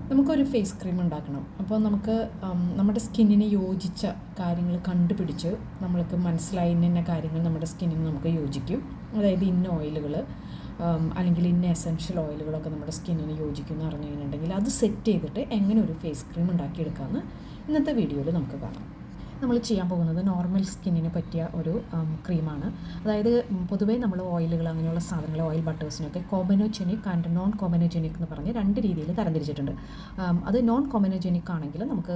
നമുക്കൊരു face cream ഉണ്ടാക്കണം. അപ്പോൾ നമുക്ക് നമ്മുടെ സ്കിന്നിന് യോജിച്ച കാര്യങ്ങൾ കണ്ടുപിടിച്ച് നമ്മൾക്ക് മനസ്സിലായി ഇന്ന കാര്യങ്ങൾ നമ്മുടെ സ്കിന്നിന് നമുക്ക് യോജിക്കും. അതായത് ഇന്ന ഓയിലുകൾ അല്ലെങ്കിൽ ഇന്ന എസെൻഷ്യൽ ഓയിലുകളൊക്കെ നമ്മുടെ സ്കിന്നിന് യോജിക്കും എന്ന് പറഞ്ഞു കഴിഞ്ഞിട്ടുണ്ടെങ്കിൽ അത് സെറ്റ് ചെയ്തിട്ട് എങ്ങനെ ഒരു ഫേസ് ക്രീം ഉണ്ടാക്കിയെടുക്കാമെന്ന് ഇന്നത്തെ വീഡിയോയിൽ നമുക്ക് കാണാം. നമ്മൾ ചെയ്യാൻ പോകുന്നത് നോർമൽ സ്കിന്നിന് പറ്റിയ ഒരു ക്രീമാണ്. അതായത് പൊതുവേ നമ്മൾ ഓയിലുകൾ അങ്ങനെയുള്ള സാധനങ്ങൾ ഓയിൽ ബട്ടേഴ്സിനൊക്കെ കോമനോജെനിക് ആൻഡ് നോൺ കോമനോജെനിക് എന്ന് പറഞ്ഞ് രണ്ട് രീതിയിൽ തരംതിരിച്ചിട്ടുണ്ട്. അത് നോൺ കോമനോജെനിക് ആണെങ്കിൽ നമുക്ക്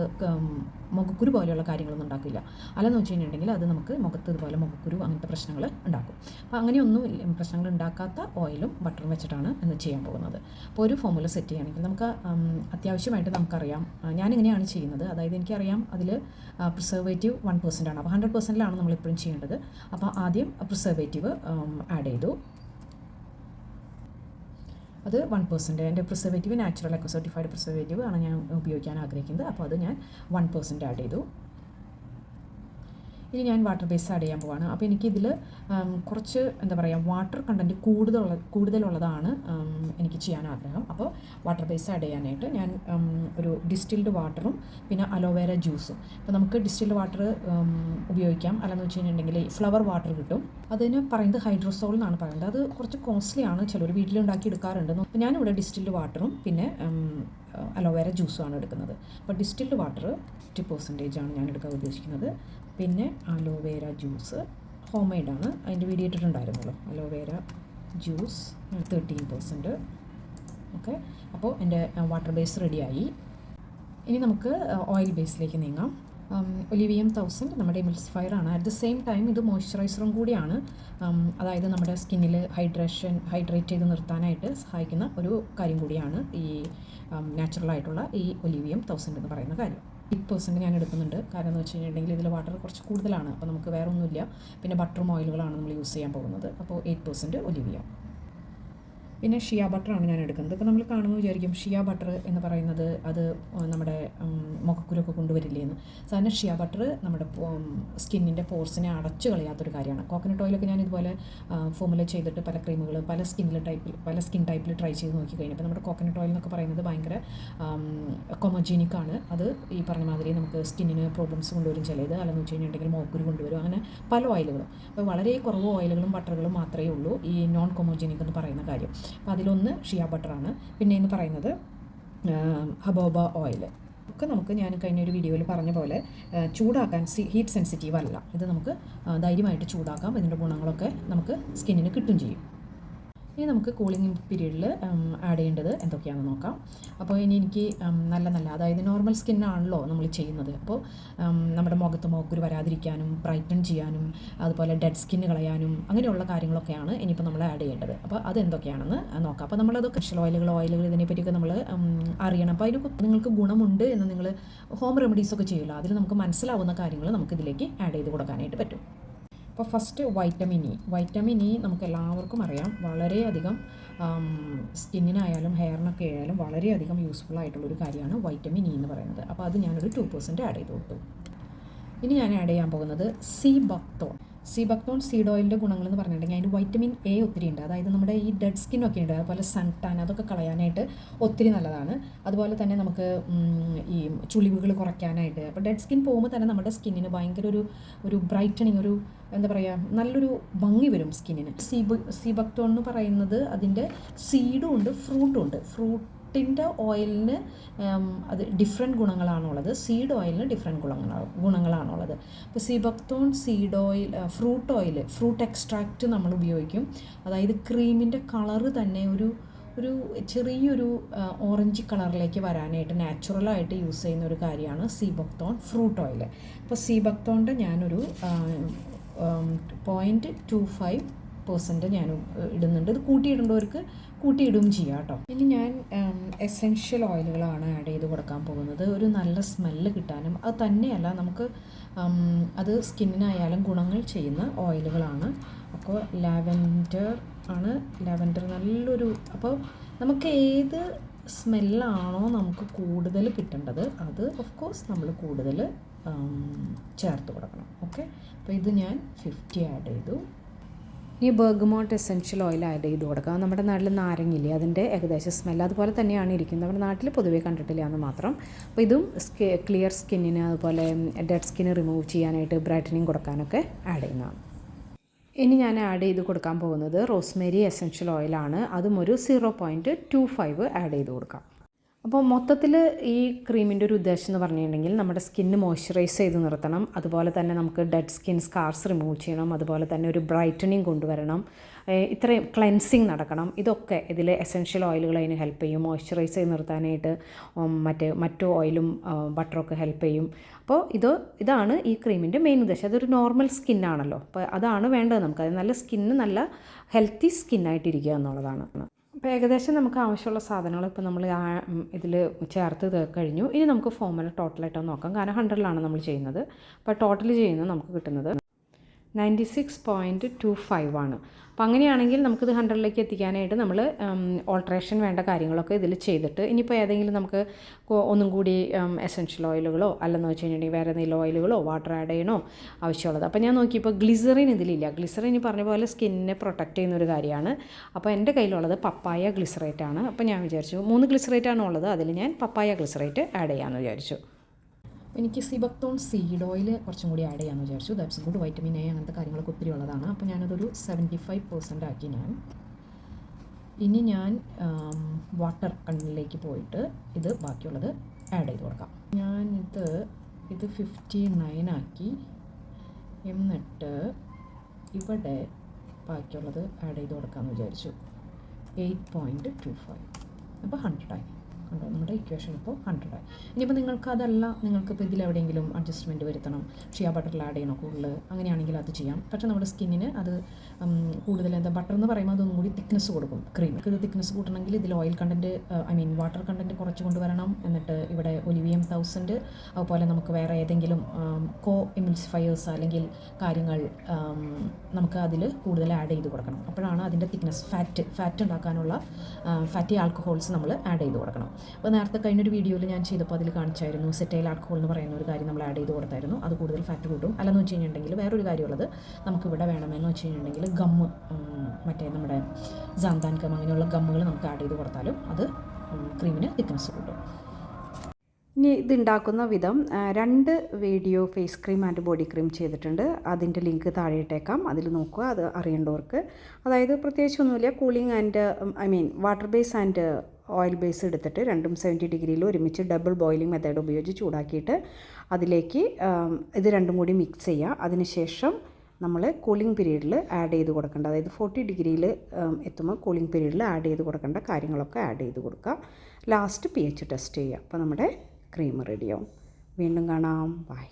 മുഖക്കുരു പോലെയുള്ള കാര്യങ്ങളൊന്നും ഉണ്ടാക്കില്ല. അല്ലെന്ന് വെച്ച് കഴിഞ്ഞിട്ടുണ്ടെങ്കിൽ അത് നമുക്ക് മുഖത്ത് ഇതുപോലെ മുഖക്കുരു അങ്ങനത്തെ പ്രശ്നങ്ങൾ ഉണ്ടാക്കും. അപ്പോൾ അങ്ങനെയൊന്നും പ്രശ്നങ്ങൾ ഉണ്ടാക്കാത്ത ഓയിലും ബട്ടറും വെച്ചിട്ടാണ് ഇന്ന് ചെയ്യാൻ പോകുന്നത്. അപ്പോൾ ഒരു ഫോമുല സെറ്റ് ചെയ്യുകയാണെങ്കിൽ നമുക്ക് അത്യാവശ്യമായിട്ട് നമുക്കറിയാം, ഞാനിങ്ങനെയാണ് ചെയ്യുന്നത്. അതായത് എനിക്കറിയാം അതിൽ പ്രിസർവേറ്റീവ് 1% ആണ്. അപ്പോൾ 100%ലാണ് നമ്മളിപ്പോഴും ചെയ്യേണ്ടത്. അപ്പോൾ ആദ്യം പ്രിസർവേറ്റീവ് ആഡ് ചെയ്തു. അത് 1%. എൻ്റെ preservative natural eco certified preservative ആണ് ഞാൻ ഉപയോഗിക്കാൻ ആഗ്രഹിക്കുന്നത്. അപ്പോൾ അത് ഞാൻ 1% ആഡ് ചെയ്തു. ഇനി ഞാൻ വാട്ടർ ബേസ് ആഡ് ചെയ്യാൻ പോവാണ്. അപ്പോൾ എനിക്കിതിൽ കുറച്ച് എന്താ പറയുക വാട്ടർ കണ്ടൻറ്റ് കൂടുതലുള്ളതാണ് എനിക്ക് ചെയ്യാൻ ആഗ്രഹം. അപ്പോൾ വാട്ടർ ബേസ് ആഡ് ചെയ്യാനായിട്ട് ഞാൻ ഒരു ഡിസ്റ്റിൽഡ് വാട്ടറും പിന്നെ അലോവേര ജ്യൂസും. അപ്പോൾ നമുക്ക് ഡിസ്റ്റിൽഡ് വാട്ടർ ഉപയോഗിക്കാം. അല്ലെന്ന് വെച്ച് കഴിഞ്ഞിട്ടുണ്ടെങ്കിൽ ഫ്ലവർ വാട്ടർ കിട്ടും. അതിന് പറയുന്നത് ഹൈഡ്രോസോൾ എന്നാണ് പറയുന്നത്. അത് കുറച്ച് കോസ്റ്റ്ലിയാണ്, ചിലർ വീട്ടിലുണ്ടാക്കി എടുക്കാറുണ്ട്. അപ്പോൾ ഞാനിവിടെ ഡിസ്റ്റിൽഡ് വാട്ടറും പിന്നെ അലോവേര ജ്യൂസുമാണ് എടുക്കുന്നത്. അപ്പോൾ ഡിസ്റ്റിൽഡ് വാട്ടർ 50% ആണ് ഞാൻ എടുക്കാൻ ഉദ്ദേശിക്കുന്നത്. പിന്നെ അലോവേര ജ്യൂസ് ഹോം മെയ്ഡാണ്, അതിൻ്റെ വീഡിയോ ഇട്ടിട്ടുണ്ടായിരുന്നല്ലോ. Aloe vera juice 13%. ഓക്കെ, അപ്പോൾ എൻ്റെ വാട്ടർ ബേസ് റെഡിയായി. ഇനി നമുക്ക് ഓയിൽ ബേസിലേക്ക് നീങ്ങാം. ഒലിവിയം 1000 നമ്മുടെ എമിൽസിഫയർ ആണ്. അറ്റ് ദ സെയിം ടൈം ഇത് മോയ്സ്ചറൈസറും കൂടിയാണ്. അതായത് നമ്മുടെ സ്കിന്നിൽ ഹൈഡ്രേറ്റ് ചെയ്ത് നിർത്താനായിട്ട് സഹായിക്കുന്ന ഒരു കാര്യം കൂടിയാണ് ഈ നാച്ചുറലായിട്ടുള്ള ഈ ഒലിവിയം 1000 എന്ന് പറയുന്ന കാര്യം. 8% ഞാൻ എടുക്കുന്നുണ്ട്. കാരണം എന്ന് വെച്ച് കഴിഞ്ഞിട്ടുണ്ടെങ്കിൽ ഇതിൽ വാട്ടർ കുറച്ച് കൂടുതലാണ്. അപ്പോൾ നമുക്ക് വേറെ ഒന്നുമില്ല. പിന്നെ ബട്ടറും ഓയിലുകളാണ് നമ്മൾ യൂസ് ചെയ്യാൻ പോകുന്നത്. അപ്പോൾ 8% ഒലിവിയം. പിന്നെ ഷിയ ബട്ടറാണ് ഞാൻ എടുക്കുന്നത്. ഇപ്പോൾ നമ്മൾ കാണുമ്പോൾ വിചാരിക്കും ഷിയ ബട്ടർ എന്ന് പറയുന്നത് അത് നമ്മുടെ മുഖക്കുരൊക്കെ കൊണ്ടുവരില്ലേ എന്ന്. സാധാരണ ഷിയ ബട്ടർ നമ്മുടെ സ്കിന്നിൻ്റെ പോർസിനെ അടച്ചു കളയാത്തൊരു കാര്യമാണ്. കോക്കനട്ട് ഓയിലൊക്കെ ഞാൻ ഇതുപോലെ ഫോമുല ചെയ്തിട്ട് പല ക്രീമുകൾ പല സ്കിൻ ടൈപ്പിൽ ട്രൈ ചെയ്ത് നോക്കി കഴിഞ്ഞപ്പോൾ നമ്മുടെ കോക്കനട്ട് ഓയിൽ എന്നൊക്കെ പറയുന്നത് ഭയങ്കര കൊമോജീനിക് ആണ്. അത് ഈ പറഞ്ഞ മാതിരി നമുക്ക് സ്കിന്നിന് പ്രോബ്ലംസ് കൊണ്ടുവരും ചിലത്. അല്ലെന്ന് വെച്ച് കഴിഞ്ഞിട്ടുണ്ടെങ്കിൽ മുഖക്കുരു കൊണ്ടുവരും. അങ്ങനെ പല ഓയിലുകളും. അപ്പോൾ വളരെ കുറവ് ഓയിലുകളും ബട്ടറുകളും മാത്രമേ ഉള്ളൂ ഈ നോൺ കൊമോജീനിക് എന്ന് പറയുന്ന കാര്യം. അപ്പോൾ അതിലൊന്ന് ഷിയ ബട്ടറാണ്. പിന്നെ എന്ന് പറയുന്നത് ഹബോബ ഓയിൽ ഒക്കെ നമുക്ക് ഞാൻ കഴിഞ്ഞ ഒരു വീഡിയോയിൽ പറഞ്ഞ പോലെ ചൂടാക്കാൻ ഹീറ്റ് സെൻസിറ്റീവ് അല്ല. ഇത് നമുക്ക് ധൈര്യമായിട്ട് ചൂടാക്കാം. ഇതിൻ്റെ ഗുണങ്ങളൊക്കെ നമുക്ക് സ്കിന്നിന് കിട്ടും ചെയ്യും. ഇനി നമുക്ക് കൂളിംഗ് പീരീഡിൽ ആഡ് ചെയ്യേണ്ടത് എന്തൊക്കെയാണെന്ന് നോക്കാം. അപ്പോൾ ഇനി എനിക്ക് നല്ല അതായത് നോർമൽ സ്കിന്നാണല്ലോ നമ്മൾ ചെയ്യുന്നത്. അപ്പോൾ നമ്മുടെ മുഖത്ത് മുഖക്കുരു വരാതിരിക്കാനും ബ്രൈറ്റൻ ചെയ്യാനും അതുപോലെ ഡെഡ് സ്കിന്ന് കളയാനും അങ്ങനെയുള്ള കാര്യങ്ങളൊക്കെയാണ് ഇനിയിപ്പോൾ നമ്മൾ ആഡ് ചെയ്യേണ്ടത്. അപ്പോൾ അതെന്തൊക്കെയാണെന്ന് നോക്കാം. അപ്പോൾ നമ്മളത് സ്പെഷ്യൽ ഓയിലുകൾ ഇതിനെപ്പറ്റിയൊക്കെ നമ്മൾ അറിയണം. അപ്പോൾ അതിന് നിങ്ങൾക്ക് ഗുണമുണ്ട് എന്ന് നിങ്ങൾ ഹോം റെമഡീസൊക്കെ ചെയ്യുമല്ലോ, അതിൽ നമുക്ക് മനസ്സിലാവുന്ന കാര്യങ്ങൾ നമുക്കിതിലേക്ക് ആഡ് ചെയ്ത് കൊടുക്കാനായിട്ട് പറ്റും. അപ്പോൾ ഫസ്റ്റ് വൈറ്റമിൻ ഇ നമുക്ക് എല്ലാവർക്കും അറിയാം, വളരെയധികം സ്കിന്നിനായാലും ഹെയറിനൊക്കെ ആയാലും വളരെയധികം യൂസ്ഫുൾ ആയിട്ടുള്ളൊരു കാര്യമാണ് വൈറ്റമിൻ ഇ എന്ന് പറയുന്നത്. അപ്പോൾ അത് ഞാനൊരു 2% ആഡ് ചെയ്ത് കൊടുത്തു. ഇനി ഞാൻ ആഡ് ചെയ്യാൻ പോകുന്നത് സീബക്തോൺ സീഡ് ഓയിലിൻ്റെ ഗുണങ്ങളെന്ന് പറഞ്ഞിട്ടുണ്ടെങ്കിൽ അതിന് വൈറ്റമിൻ എ ഒത്തിരി ഉണ്ട്. അതായത് നമ്മുടെ ഈ ഡെഡ് സ്കിന്നൊക്കെ ഉണ്ട്, അതുപോലെ സൺ ടാൻ അതൊക്കെ കളയാനായിട്ട് ഒത്തിരി നല്ലതാണ്. അതുപോലെ തന്നെ നമുക്ക് ഈ ചുളിവുകൾ കുറയ്ക്കാനായിട്ട്, അപ്പോൾ ഡെഡ് സ്കിൻ പോകുമ്പോൾ തന്നെ നമ്മുടെ സ്കിന്നിന് ഭയങ്കര ഒരു ബ്രൈറ്റനിങ്, ഒരു എന്താ പറയുക, നല്ലൊരു ഭംഗി വരും സ്കിന്നിന്. സീബക്തോൺ എന്ന് പറയുന്നത് അതിൻ്റെ സീഡും ഉണ്ട് ഫ്രൂട്ടും ഉണ്ട്. ഫ്രൂട്ടിൻ്റെ ഓയിലിന് അത് ഡിഫറെൻറ്റ് ഗുണങ്ങളാണുള്ളത്, സീഡ് ഓയിലിന് ഡിഫറെൻറ്റ് ഗുണങ്ങളാണുള്ളത്. ഇപ്പോൾ sea buckthorn seed oil, fruit extract നമ്മൾ ഉപയോഗിക്കും. അതായത് ക്രീമിൻ്റെ കളറ് തന്നെ ഒരു ചെറിയൊരു ഓറഞ്ച് കളറിലേക്ക് വരാനായിട്ട് നാച്ചുറലായിട്ട് യൂസ് ചെയ്യുന്ന ഒരു കാര്യമാണ് സീബക്തോൺ ഫ്രൂട്ട് ഓയിൽ. അപ്പോൾ സീബക്തോണിൻ്റെ ഞാനൊരു 0.25% ഞാൻ ഇടുന്നുണ്ട്. ഇത് കൂട്ടിയിടേണ്ടവർക്ക് കൂട്ടിയിടും ചെയ്യാം കേട്ടോ. ഇനി ഞാൻ എസെൻഷ്യൽ ഓയിലുകളാണ് ആഡ് ചെയ്ത് കൊടുക്കാൻ പോകുന്നത്. ഒരു നല്ല സ്മെല്ല് കിട്ടാനും അത് തന്നെയല്ല നമുക്ക് അത് സ്കിന്നിനായാലും ഗുണങ്ങൾ ചെയ്യുന്ന ഓയിലുകളാണ്. അപ്പോൾ ലാവൻഡർ നല്ലൊരു, അപ്പോൾ നമുക്ക് ഏത് സ്മെല്ലാണോ നമുക്ക് കൂടുതൽ കിട്ടേണ്ടത് അത് ഓഫ് കോഴ്സ് നമ്മൾ കൂടുതൽ ചേർത്ത് കൊടുക്കണം. ഓക്കെ, അപ്പോൾ ഇത് ഞാൻ 50 ആഡ് ചെയ്തു. ഈ ബെർഗമോട്ട് എസെൻഷ്യൽ ഓയിൽ ആഡ് ചെയ്ത് കൊടുക്കുക. നമ്മുടെ നാട്ടിൽ നാരങ്ങില്ലേ, അതിൻ്റെ ഏകദേശം സ്മെൽ അതുപോലെ തന്നെയാണ് ഇരിക്കുന്നത്. നമ്മുടെ നാട്ടിൽ പൊതുവേ കണ്ടിട്ടില്ല എന്ന് മാത്രം. അപ്പോൾ ഇതും ക്ലിയർ സ്കിന്നിന് അതുപോലെ ഡെഡ് സ്കിന്ന് റിമൂവ് ചെയ്യാനായിട്ട് ബ്രൈറ്റനിങ് കൊടുക്കാനൊക്കെ ആഡ് ചെയ്യുന്നതാണ്. ഇനി ഞാൻ ആഡ് ചെയ്ത് കൊടുക്കാൻ പോകുന്നത് റോസ്മേരി എസെൻഷ്യൽ ഓയിലാണ്. അതും ഒരു 0.25 ആഡ് ചെയ്ത് കൊടുക്കാം. അപ്പോൾ മൊത്തത്തിൽ ഈ ക്രീമിൻ്റെ ഒരു ഉദ്ദേശം എന്ന് പറഞ്ഞിട്ടുണ്ടെങ്കിൽ നമ്മുടെ സ്കിന്ന് മോയ്സ്ചറൈസ് ചെയ്ത് നിർത്തണം, അതുപോലെ തന്നെ നമുക്ക് ഡെഡ് സ്കിൻ സ്കാർസ് റിമൂവ് ചെയ്യണം, അതുപോലെ തന്നെ ഒരു ബ്രൈറ്റനിങ് കൊണ്ടുവരണം, ഇത്രയും ക്ലെൻസിങ് നടക്കണം. ഇതൊക്കെ ഇതിൽ എസെൻഷ്യൽ ഓയിലുകൾ അതിന് ഹെൽപ്പ് ചെയ്യും. മോയ്സ്ചറൈസ് ചെയ്ത് നിർത്താനായിട്ട് മറ്റു ഓയിലും ബട്ടറൊക്കെ ഹെൽപ്പ് ചെയ്യും. അപ്പോൾ ഇതാണ് ഈ ക്രീമിൻ്റെ മെയിൻ ഉദ്ദേശം. അതൊരു നോർമൽ സ്കിന്നാണല്ലോ, അപ്പോൾ അതാണ് വേണ്ടത് നമുക്ക്. അത് നല്ല സ്കിന്ന് നല്ല ഹെൽത്തി സ്കിന്നായിട്ടിരിക്കുക എന്നുള്ളതാണ്. അപ്പോൾ ഏകദേശം നമുക്ക് ആവശ്യമുള്ള സാധനങ്ങൾ ഇപ്പോൾ നമ്മൾ ഇതിൽ ചേർത്ത് കഴിഞ്ഞു. ഇനി നമുക്ക് ഫോർമുല ടോട്ടലായിട്ട് നോക്കാം. കാരണം 100ലാണ് നമ്മൾ ചെയ്യുന്നത്. അപ്പോൾ ടോട്ടൽ ചെയ്യുന്നത് നമുക്ക് കിട്ടുന്നത് 96.25 ആണ്. അപ്പോൾ അങ്ങനെയാണെങ്കിൽ നമുക്കിത് 100ലേക്ക് എത്തിക്കാനായിട്ട് നമ്മൾ ഓൾട്രേഷൻ വേണ്ട കാര്യങ്ങളൊക്കെ ഇതിൽ ചെയ്തിട്ട് ഇനിയിപ്പോൾ ഏതെങ്കിലും നമുക്ക് ഒന്നും കൂടി എസെൻഷ്യൽ ഓയിലുകളോ അല്ലെന്ന് വെച്ച് കഴിഞ്ഞിട്ടുണ്ടെങ്കിൽ വേറെ എന്തെങ്കിലും ഓയിലുകളോ വാട്ടർ ആഡ് ചെയ്യണോ ആവശ്യമുള്ളത്. അപ്പോൾ ഞാൻ നോക്കിയപ്പോൾ ഗ്ലിസറിൻ ഇതിലില്ല. ഗ്ലിസറിൻ ഈ പറഞ്ഞ പോലെ സ്കിന്നിനെ പ്രൊട്ടക്റ്റ് ചെയ്യുന്നൊരു കാര്യമാണ്. അപ്പോൾ എൻ്റെ കയ്യിലുള്ളത് പപ്പായ ഗ്ലിസറേറ്റ് ആണ്. അപ്പോൾ ഞാൻ വിചാരിച്ചു 3 ഗ്ലിസറേറ്റ് ആണ് ഉള്ളത്, അതിൽ ഞാൻ പപ്പായ ഗ്ലിസറേറ്റ് ആഡ് ചെയ്യാമെന്ന് വിചാരിച്ചു. എനിക്ക് സിബക്തോൺ സീഡ് ഓയിൽ കുറച്ചും കൂടി ആഡ് ചെയ്യാമെന്ന് വിചാരിച്ചു. That's good. വൈറ്റമിൻ എ അങ്ങനത്തെ കാര്യങ്ങളൊക്കെ ഒത്തിരി ഉള്ളതാണ്. അപ്പോൾ ഞാനതൊരു 75% ആക്കി. ഇനി ഞാൻ വാട്ടർ കണ്ണിലേക്ക് പോയിട്ട് ഇത് ബാക്കിയുള്ളത് ആഡ് ചെയ്ത് കൊടുക്കാം. ഇത് 59 ആക്കി. എന്നിട്ട് ഇവിടെ ബാക്കിയുള്ളത് ആഡ് ചെയ്ത് കൊടുക്കാമെന്ന് വിചാരിച്ചു. 8.25. അപ്പോൾ 100 ആയി. കണ്ടോ, നമ്മുടെ ഇക്വേഷൻ ഇപ്പോൾ 100 ആയി. ഇനിയിപ്പോൾ നിങ്ങൾക്കിപ്പോൾ ഇതിലെവിടെയെങ്കിലും അഡ്ജസ്റ്റ്മെൻറ്റ് വരുത്തണം, ഷിയ ബട്ടറിൽ ആഡ് ചെയ്യണോ കൂടുതൽ, അങ്ങനെയാണെങ്കിൽ അത് ചെയ്യാം. പക്ഷേ നമ്മുടെ സ്കിന്നിന് അത് കൂടുതൽ ബട്ടർ എന്ന് പറയുമ്പോൾ അതൊന്നും കൂടി തിക്നെസ് കൊടുക്കും ക്രീം. ഇത് തിക്നെസ് കൂട്ടണമെങ്കിൽ ഇതിൽ ഓയിൽ കണ്ടൻറ്റ് വാട്ടർ കണ്ടൻറ്റ് കുറച്ച് കൊണ്ടുവരണം. എന്നിട്ട് ഇവിടെ ഒലിവിയം 1000 അതുപോലെ നമുക്ക് വേറെ ഏതെങ്കിലും എമിൽസിഫയേഴ്സ് അല്ലെങ്കിൽ കാര്യങ്ങൾ നമുക്ക് അതിൽ കൂടുതൽ ആഡ് ചെയ്ത് കൊടുക്കണം. അപ്പോഴാണ് അതിൻ്റെ തിക്നെസ് ഫാറ്റ് ഉണ്ടാക്കാനുള്ള ഫാറ്റി ആൽക്കഹോൾസ് നമ്മൾ ആഡ് ചെയ്ത് കൊടുക്കണം. അപ്പോൾ നേരത്തെ കഴിഞ്ഞൊരു വീഡിയോയിൽ ഞാൻ ചെയ്തപ്പോൾ അതിൽ കാണിച്ചായിരുന്നു സെറ്റൈൽ ആൽക്കഹോൾ എന്ന് പറയുന്ന ഒരു കാര്യം നമ്മൾ ആഡ് ചെയ്ത് കൊടുത്തായിരുന്നു. അത് കൂടുതൽ ഫാറ്റ് കൂട്ടും. അല്ലെന്ന് വെച്ച് കഴിഞ്ഞിട്ടുണ്ടെങ്കിൽ വേറൊരു കാര്യമുള്ളത് നമുക്കിവിടെ വേണമെന്ന് വെച്ച് കഴിഞ്ഞിട്ടുണ്ടെങ്കിൽ ഗമ്മ്, മറ്റേ നമ്മുടെ സാന്താൻ ഗം അങ്ങനെയുള്ള ഗമ്മുകൾ നമുക്ക് ആഡ് ചെയ്ത് കൊടുത്താലും അത് ക്രീമിന് തിക്നെസ് കൂട്ടും. ഇനി ഇതുണ്ടാക്കുന്ന വിധം 2 video face cream and body cream ചെയ്തിട്ടുണ്ട്. അതിൻ്റെ ലിങ്ക് താഴെ ഇട്ടേക്കാം, അതിൽ നോക്കുക, അത് അറിയേണ്ടവർക്ക്. അതായത് പ്രത്യേകിച്ചൊന്നുമില്ല, cooling and water base and oil base എടുത്തിട്ട് രണ്ടും 70 ഡിഗ്രിയിൽ ഒരുമിച്ച് ഡബിൾ ബോയിലിംഗ് മെത്തേഡ് ഉപയോഗിച്ച് ചൂടാക്കിയിട്ട് അതിലേക്ക് ഇത് രണ്ടും കൂടി മിക്സ് ചെയ്യുക. അതിനുശേഷം നമ്മൾ കൂളിംഗ് പീരീഡിൽ ആഡ് ചെയ്ത് കൊടുക്കേണ്ട, അതായത് 40 ഡിഗ്രിയിൽ എത്തുമ്പോൾ കൂളിംഗ് പീരീഡിൽ ആഡ് ചെയ്ത് കൊടുക്കേണ്ട കാര്യങ്ങളൊക്കെ ആഡ് ചെയ്ത് കൊടുക്കുക. ലാസ്റ്റ് pH ടെസ്റ്റ് ചെയ്യുക. അപ്പോൾ നമ്മുടെ ക്രീം റെഡിയാവും. വീണ്ടും കാണാം. ബൈ.